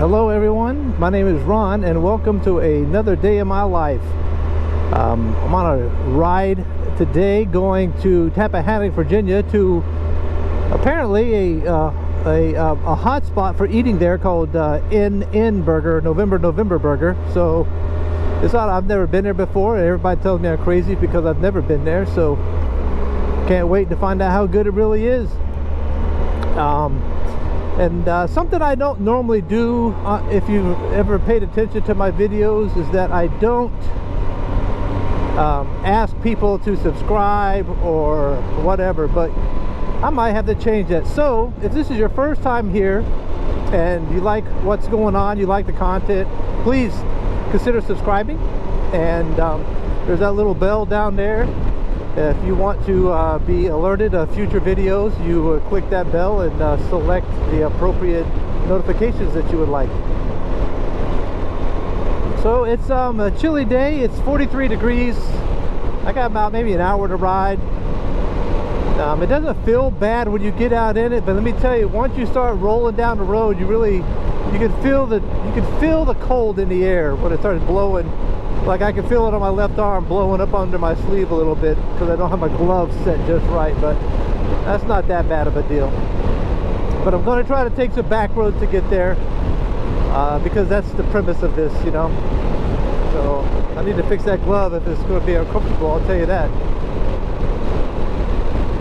Hello everyone, my name is Ron and welcome to another day in my life. I'm on a ride today going to Tappahannock, Virginia to apparently a hot spot for eating there called NN Burger, November Burger. So it's odd, I've never been there before. Everybody tells me I'm crazy because I've never been there, so can't wait to find out how good it really is. Something I don't normally do, if you've ever paid attention to my videos, is that I don't ask people to subscribe or whatever, but I might have to change that. So if this is your first time here and you like what's going on, you like the content, please consider subscribing. And there's that little bell down there. If you want to be alerted of future videos, you click that bell and select the appropriate notifications that you would like. So it's a chilly day. It's 43 degrees. I got about maybe an hour to ride. It doesn't feel bad when you get out in it, but let me tell you, once you start rolling down the road, you can feel the cold in the air when it starts blowing. Like I can feel it on my left arm blowing up under my sleeve a little bit because I don't have my gloves set just right, but that's not that bad of a deal. But I'm going to try to take some back roads to get there because that's the premise of this, you know. So I need to fix that glove if it's going to be uncomfortable, I'll tell you that.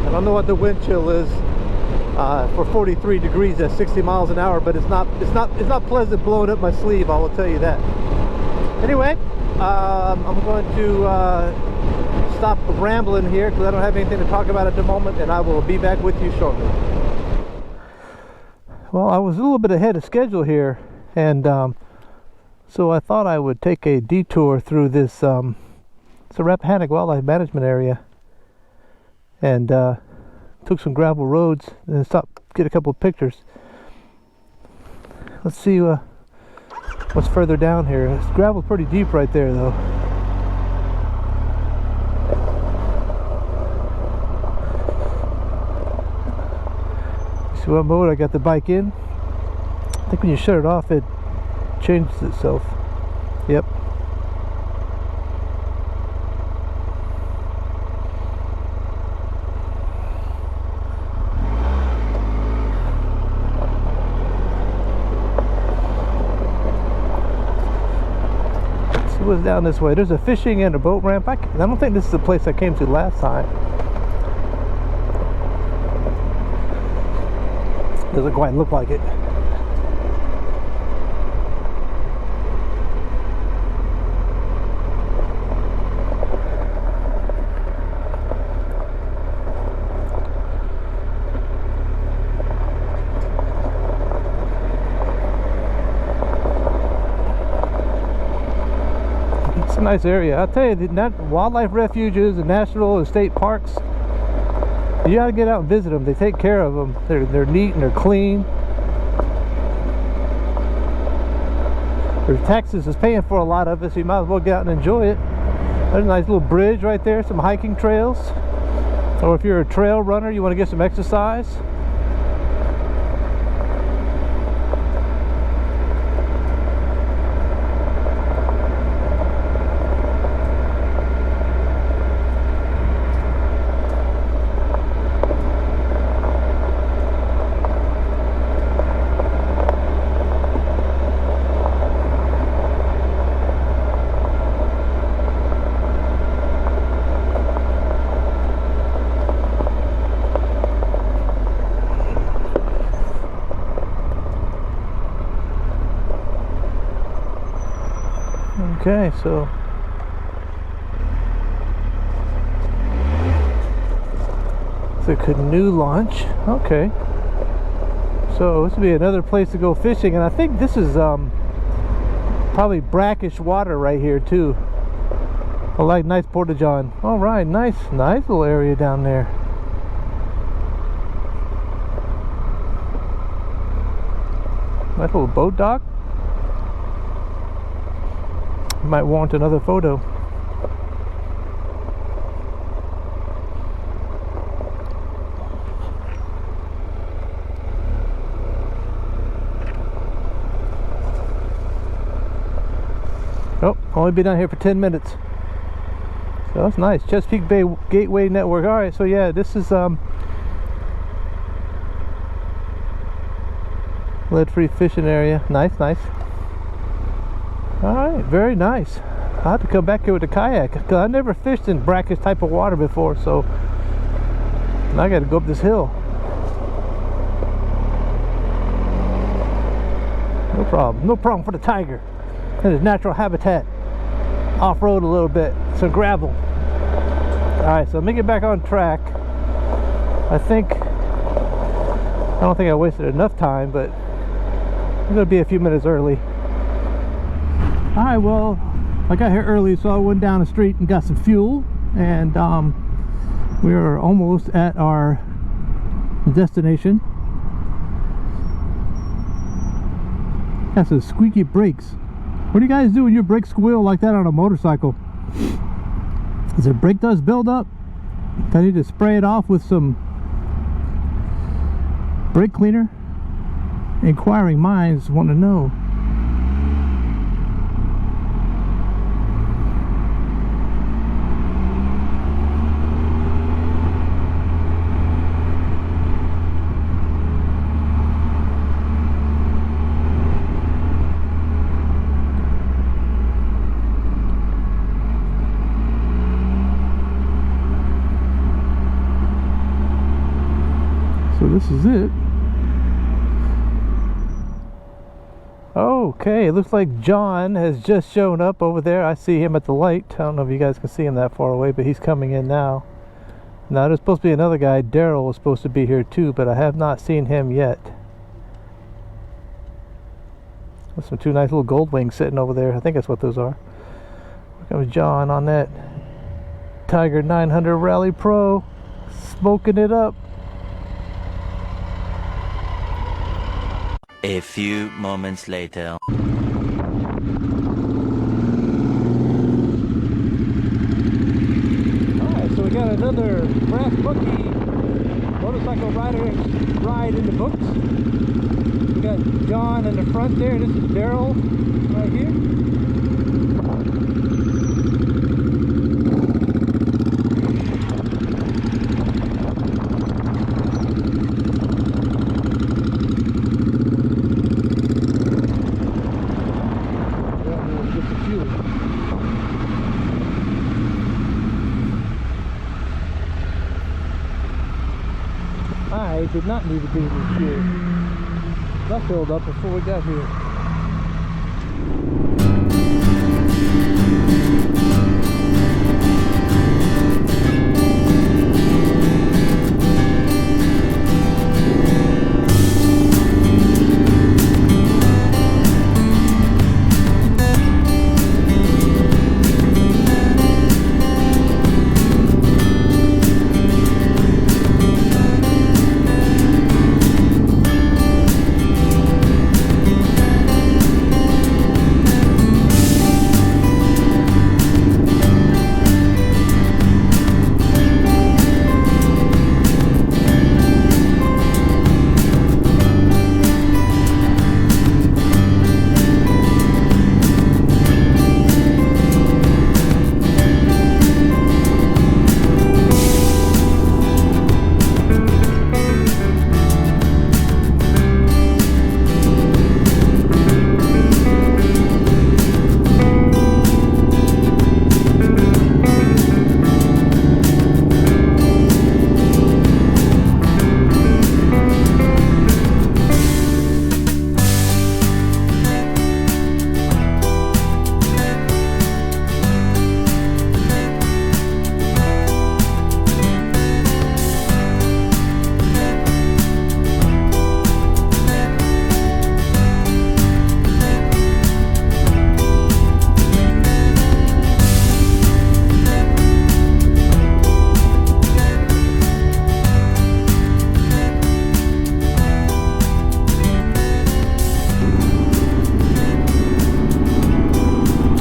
I don't know what the wind chill is for 43 degrees at 60 miles an hour, but it's not pleasant blowing up my sleeve, I will tell you that. Anyway, I'm going to stop rambling here because I don't have anything to talk about at the moment, and I will be back with you shortly. Well, I was a little bit ahead of schedule here, and so I thought I would take a detour through this it's a Rappahannock Wildlife Management Area, and took some gravel roads and stopped, get a couple of pictures. Let's see what's further down here. This gravel's pretty deep right there though. See what mode I got the bike in? I think when you shut it off it changes itself. Yep. Was down this way. There's a fishing and a boat ramp. I don't think this is the place I came to last time. Doesn't quite look like it. It's a nice area. I'll tell you, the wildlife refuges and national and state parks, you gotta get out and visit them. They take care of them. They're neat and they're clean. Their Texas is paying for a lot of it, so you might as well get out and enjoy it. There's a nice little bridge right there, some hiking trails. Or if you're a trail runner, you want to get some exercise. Okay, so it's a canoe launch. Okay, so this would be another place to go fishing, and I think this is probably brackish water right here too. I like nice portage on. All right, nice little area down there. Nice little boat dock. Might want another photo. Only been down here for 10 minutes. So that's nice. Chesapeake Bay Gateway Network. Alright, so yeah, this is lead-free fishing area. Nice, nice. Alright, very nice. I'll have to come back here with a kayak, because I never fished in brackish type of water before, so now I gotta go up this hill. No problem. No problem for the tiger. In his natural habitat. Off-road a little bit. Some gravel. Alright, so let me get back on track. I don't think I wasted enough time, but I'm gonna be a few minutes early. Alright, well, I got here early, so I went down the street and got some fuel, and we are almost at our destination. That's some squeaky brakes. What do you guys do when your brakes squeal like that on a motorcycle? Is the brake dust build up? Do I need to spray it off with some brake cleaner? Inquiring minds want to know. So this is it. Okay, it looks like John has just shown up over there. I see him at the light. I don't know if you guys can see him that far away, but he's coming in now. Now there's supposed to be another guy. Daryl was supposed to be here too, but I have not seen him yet. There's some two nice little gold wings sitting over there. I think that's what those are. Here comes John on that Tiger 900 Rally Pro, smoking it up. A few moments later. Alright, so we got another Brass Bucky motorcycle ride in the books. We got John in the front there. This is Daryl right here. I did not need to be in this fuel. That filled up before we got here.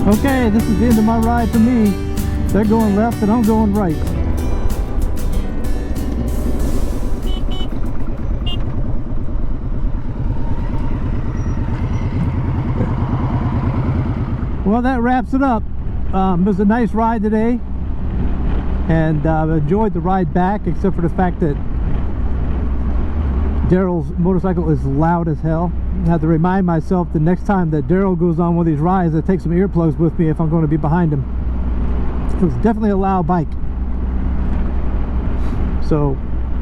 Okay, this is the end of my ride for me. They're going left and I'm going right. Well, that wraps it up. It was a nice ride today, and enjoyed the ride back, except for the fact that Daryl's motorcycle is loud as hell. I have to remind myself the next time that Daryl goes on one of these rides, I take some earplugs with me if I'm going to be behind him. It was definitely a loud bike. So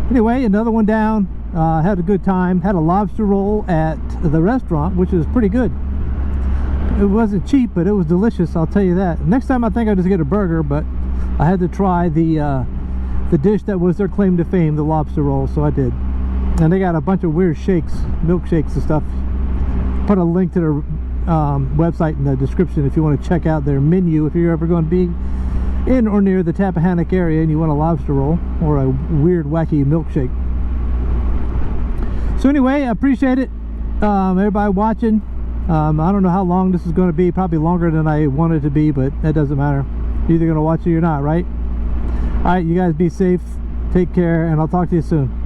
anyway, another one down. Had a good time. Had a lobster roll at the restaurant, which is pretty good. It wasn't cheap, but it was delicious, I'll tell you that. Next time I think I'll just get a burger, but I had to try the dish that was their claim to fame, the lobster roll, so I did. And they got a bunch of weird shakes, milkshakes and stuff. Put a link to their website in the description if you want to check out their menu if you're ever going to be in or near the Tappahannock area and you want a lobster roll or a weird wacky milkshake. So anyway, I appreciate it, everybody watching. I don't know how long this is going to be, probably longer than I wanted to be, but that doesn't matter. You're either going to watch it or not, right? Alright, you guys be safe, take care, and I'll talk to you soon.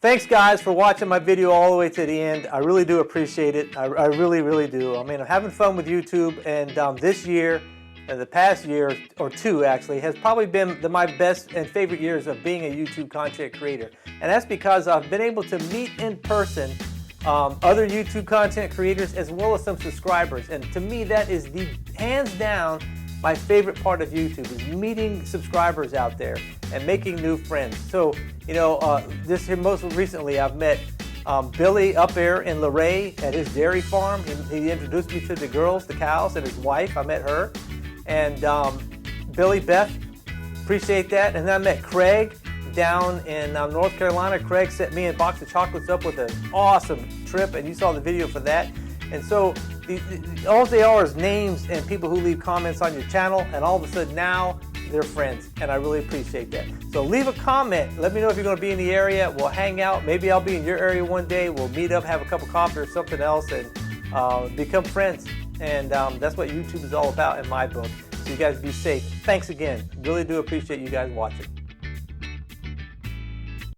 Thanks guys for watching my video all the way to the end. I really do appreciate it. I really do. I mean, I'm having fun with YouTube, and this year, and the past year or two actually, has probably been my best and favorite years of being a YouTube content creator. And that's because I've been able to meet in person other YouTube content creators as well as some subscribers. And to me, that is the hands down my favorite part of YouTube, is meeting subscribers out there and making new friends. So, you know, this here most recently I've met Billy up there in Luray at his dairy farm. He introduced me to the girls, the cows, and his wife. I met her. And Billy, Beth, appreciate that. And then I met Craig down in North Carolina. Craig set me a box of chocolates up with an awesome trip, and you saw the video for that. And so all they are is names and people who leave comments on your channel, and all of a sudden now they're friends, and I really appreciate that. So leave a comment. Let me know if you're going to be in the area. We'll hang out. Maybe I'll be in your area one day. We'll meet up, have a cup of coffee or something else, and become friends. And that's what YouTube is all about in my book. So you guys be safe. Thanks again. Really do appreciate you guys watching.